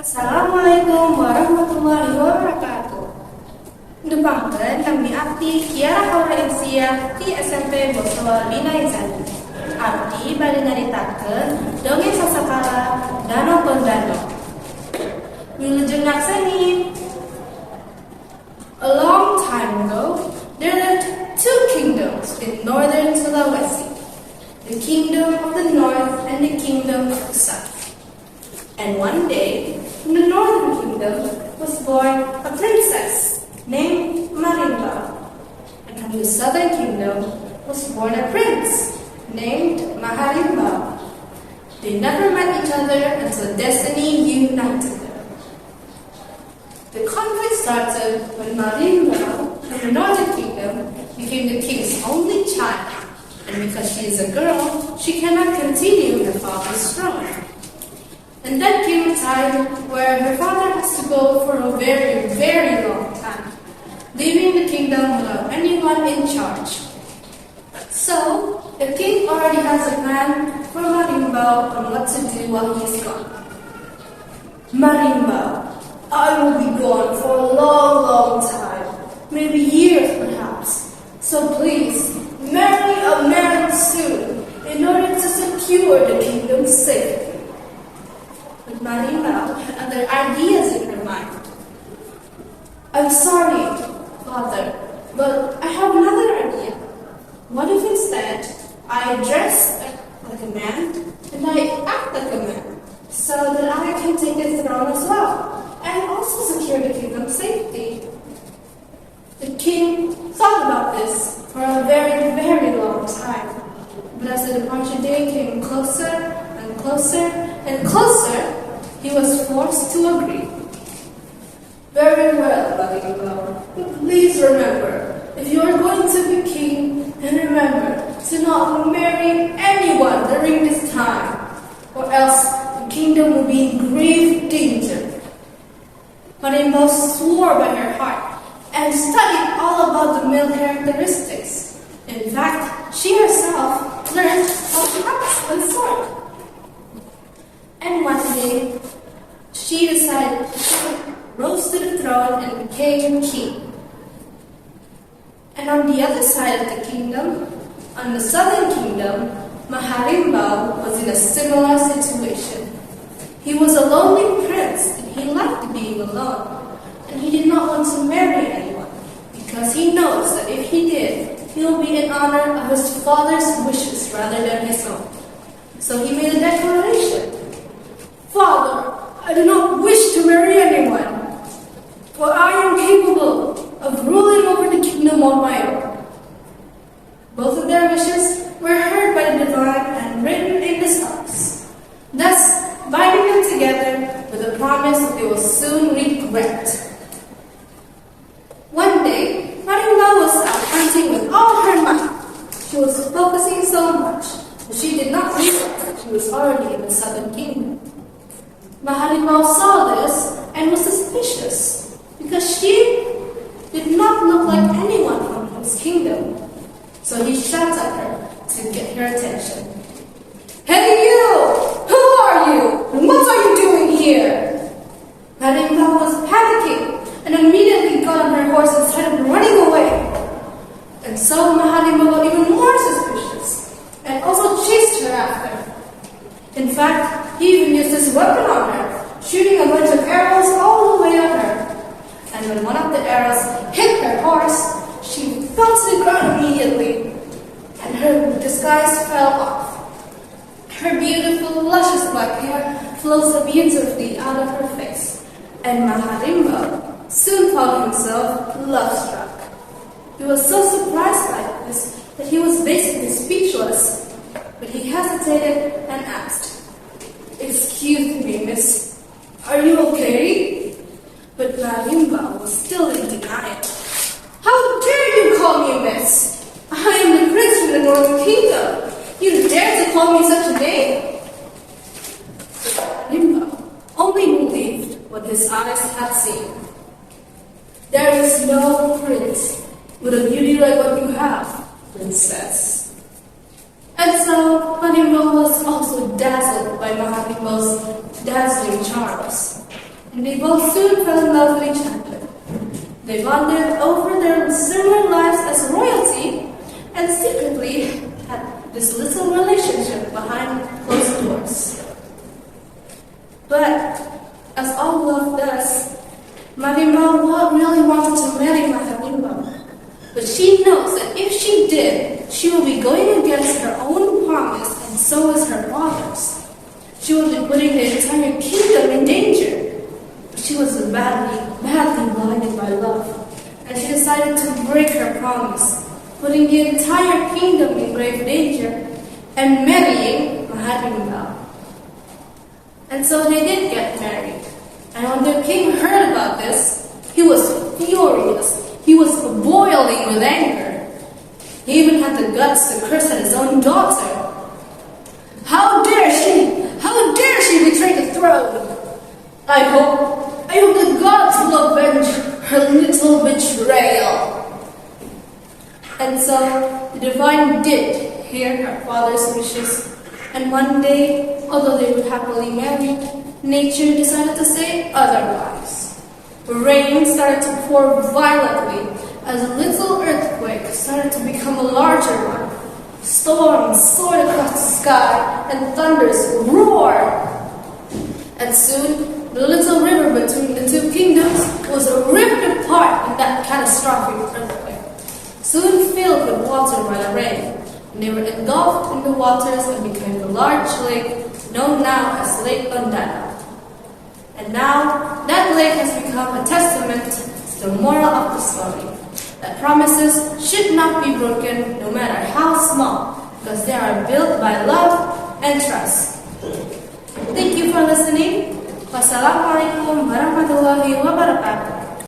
Assalamualaikum warahmatullahi wabarakatuh. Dupangkeun kami abdi Kiara Haura Insiyah di SMP Bina Insani. Abdi bari nyaritakeun dongeng sasakala Danau Pondano. Wilujeng ngakseni. A long time ago, there lived two kingdoms in northern Sulawesi, the kingdom of the north and the kingdom of the south. And one day, in the northern kingdom was born a princess named Marimba, and from the southern kingdom was born a prince named Maharimba. They never met each other until destiny united them. The conflict started when Marimba, from the northern kingdom, became the king's only child, and because she is a girl, she cannot continue her father's throne. And then came a time where her father has to go for a very, very long time, leaving the kingdom without anyone in charge. So, the king already has a plan for Marimba on what to do while he is gone. Marimba, I will be gone for a long, long time, maybe years perhaps. So please, marry a man soon in order to secure the kingdom's safety. But Marimba had other ideas in her mind. I'm sorry, father, but I have another idea. What if instead I dress like a man and I act like a man, so that I can take the throne as well, and also secure the kingdom's safety? The king thought about this for a very, very long time. But as the departure day came closer and closer and closer, he was forced to agree. Very well, Marimba, but please remember, if you are going to be king, then remember to not marry anyone during this time, or else the kingdom will be in grave danger. Marimba swore by her heart and studied all about the male characteristics. In fact, she herself learned how to axe and sword. And one day, she decided to rose to the throne and became king. And on the other side of the kingdom, on the southern kingdom, Maharimba was in a similar situation. He was a lonely prince and he liked being alone. And he did not want to marry anyone because he knows that if he did, he will be in honor of his father's wishes rather than his own. So he made a declaration. Father, I do not wish to marry anyone, for I am capable of ruling over the kingdom on my own. Both of their wishes were heard by the divine and written in the stars, thus binding them together with a promise that they will soon regret. One day, Marimba was out hunting with all her might. She was focusing so much that she did not realize that she was already in the southern kingdom. Maharimba saw this and was suspicious because she did not look like anyone from his kingdom. So he shouted at her to get her attention. Hey you! Who are you? And what are you doing here? Marimba was panicking and immediately got on her horse and started running away. And so Maharimba got even more suspicious and also chased her after. In fact, he even used his weapon on her, shooting a bunch of arrows all the way at her. And when one of the arrows hit her horse, she fell to the ground immediately, and her disguise fell off. Her beautiful, luscious black hair flows beautifully out of her face, and Maharimba soon found himself love-struck. He was so surprised by this that he was basically speechless. But he hesitated and asked, "Excuse me, miss, are you okay?" But Marimba was still in denial. "How dare you call me miss? I am the prince from the northern kingdom. You dare to call me such a name?" But Marimba only believed what his eyes had seen. "There is no prince with a beauty like what you have, princess." And so Marimba was also dazzled by Maharimba's dazzling charms. and they both soon fell in love with each other. They bonded over their similar lives as royalty and secretly had this little relationship behind closed doors. But as all love does, Marimba really wanted to marry Mahalimba. But she knows that if she did, she will be going against her own promise, and so is her father's. She will be putting the entire kingdom in danger. But she was badly blinded by love, and she decided to break her promise, putting the entire kingdom in grave danger and marrying Mahalimba. And so they did get married. And when the king heard about this, he was furious. He was boiling with anger. He even had the guts to curse at his own daughter. How dare she! How dare she betray the throne! I hope the gods will avenge her little betrayal. And so the divine did hear her father's wishes. And one day, although they were happily married, nature decided to say otherwise. Rain started to pour violently as a little earthquake started to become a larger one. Storms soared across the sky and thunders roared. And soon, the little river between the two kingdoms was ripped apart in that catastrophic earthquake, soon filled with water by the rain. And they were engulfed in the waters and became the large lake known now as Lake Ondana. And now, that lake has become a testament to the moral of the story, that promises should not be broken no matter how small, because they are built by love and trust. Thank you for listening. Wassalamualaikum warahmatullahi wabarakatuh.